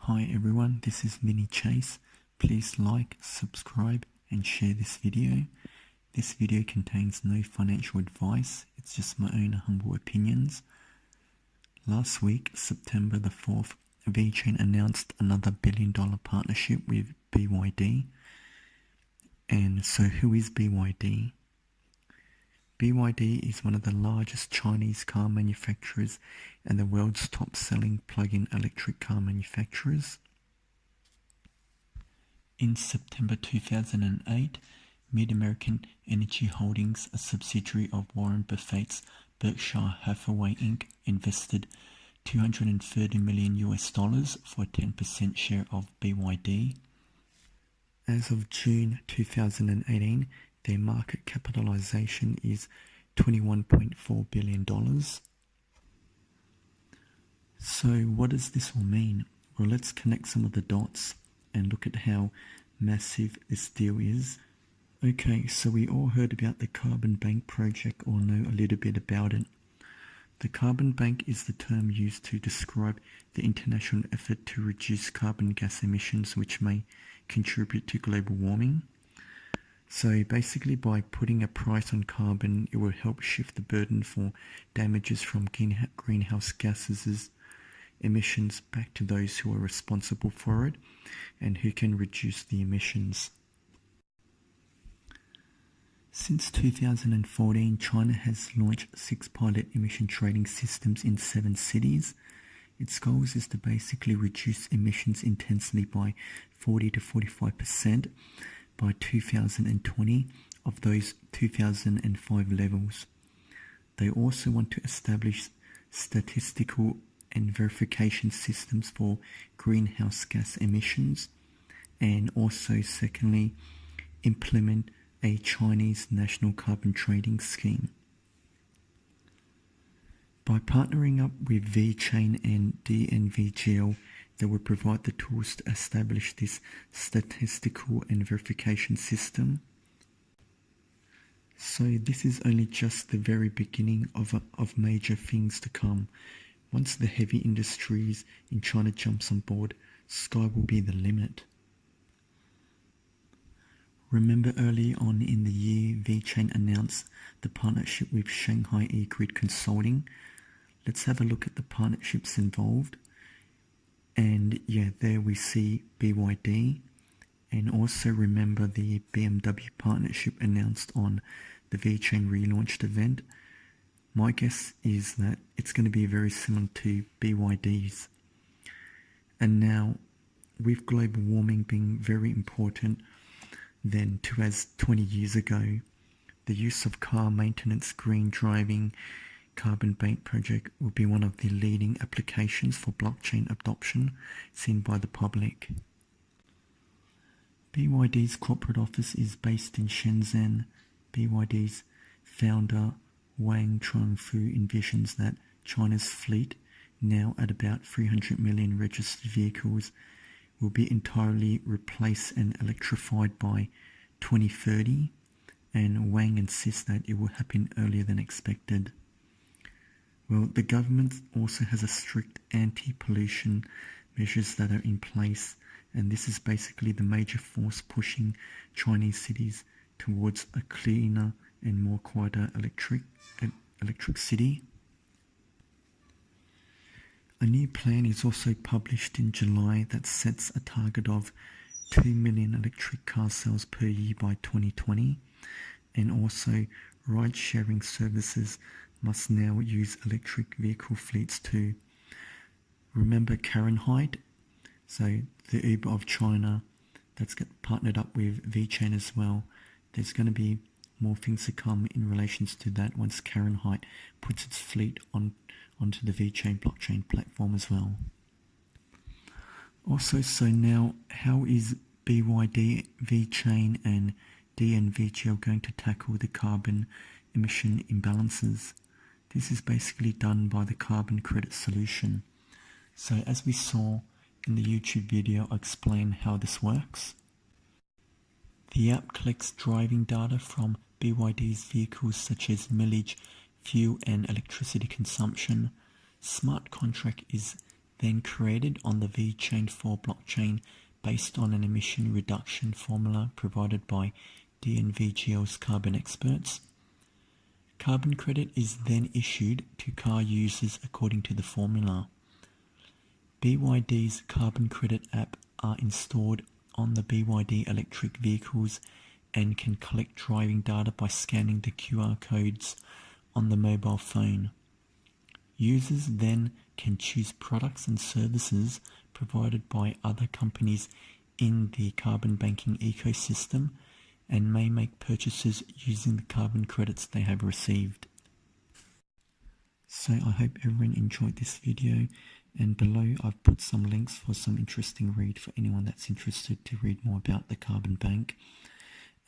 Hi everyone, this is Vinny Chase. Please like, subscribe and share this video. This video contains no financial advice, it's just my own humble opinions. Last week, September the 4th, Vechain announced another $1 billion partnership with BYD. And so who is BYD? BYD is one of the largest Chinese car manufacturers and the world's top-selling plug-in electric car manufacturers. In September 2008, Mid-American Energy Holdings, a subsidiary of Warren Buffett's Berkshire Hathaway Inc., invested $230 million for a 10% share of BYD. As of June 2018, their market capitalization is $21.4 billion. So what does this all mean? Well, let's connect some of the dots and look at how massive this deal is. Okay, so we all heard about the Carbon Bank project or know a little bit about it. The Carbon Bank is the term used to describe the international effort to reduce carbon gas emissions which may contribute to global warming. So basically by putting a price on carbon, it will help shift the burden for damages from greenhouse gases emissions back to those who are responsible for it and who can reduce the emissions. Since 2014, China has launched 6 pilot emission trading systems in 7 cities. Its goals is to basically reduce emissions intensity by 40 to 45% by 2020 of those 2005 levels. They also want to establish statistical and verification systems for greenhouse gas emissions, and also secondly implement a Chinese national carbon trading scheme. By partnering up with Vechain and VTHO, they will provide the tools to establish this statistical and verification system. So this is only just the very beginning of major things to come. Once the heavy industries in China jumps on board, sky will be the limit. Remember early on in the year, Vechain announced the partnership with Shanghai E-Grid Consulting. Let's have a look at the partnerships involved. And yeah, there we see BYD. And also remember the BMW partnership announced on the Vechain relaunched event. My guess is that it's going to be very similar to BYD's. And now, with global warming being very important than 20 years ago, the use of car maintenance, green driving, Carbon Bank project will be one of the leading applications for blockchain adoption seen by the public. BYD's corporate office is based in Shenzhen. BYD's founder Wang Chongfu envisions that China's fleet, now at about 300 million registered vehicles, will be entirely replaced and electrified by 2030, and Wang insists that it will happen earlier than expected. Well, the government also has a strict anti-pollution measures that are in place, and this is basically the major force pushing Chinese cities towards a cleaner and more quieter electric city. A new plan is also published in July that sets a target of 2 million electric car sales per year by 2020, and also ride-sharing services must now use electric vehicle fleets too. Remember Vechain, so the Uber of China, that's partnered up with Vechain as well. There's going to be more things to come in relations to that once Vechain puts its fleet onto the Vechain blockchain platform as well. Also, so now, how is BYD, Vechain and VTHO going to tackle the carbon emission imbalances? This is basically done by the carbon credit solution. So as we saw in the YouTube video, I explain how this works. The app collects driving data from BYD's vehicles such as mileage, fuel and electricity consumption. Smart contract is then created on the Vechain 4 blockchain based on an emission reduction formula provided by DNVGL's carbon experts. Carbon credit is then issued to car users according to the formula. BYD's carbon credit app are installed on the BYD electric vehicles and can collect driving data by scanning the QR codes on the mobile phone. Users then can choose products and services provided by other companies in the carbon banking ecosystem and may make purchases using the carbon credits they have received. So I hope everyone enjoyed this video, and below I've put some links for some interesting read for anyone that's interested to read more about the carbon bank.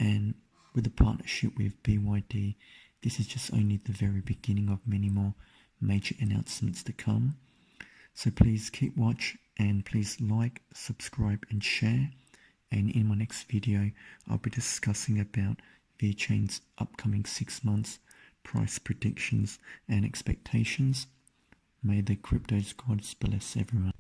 And with the partnership with BYD, this is just only the very beginning of many more major announcements to come. So please keep watch, and please like, subscribe and share. And in my next video I'll be discussing about Vechain's upcoming 6 months price predictions and expectations. May the crypto's gods bless everyone.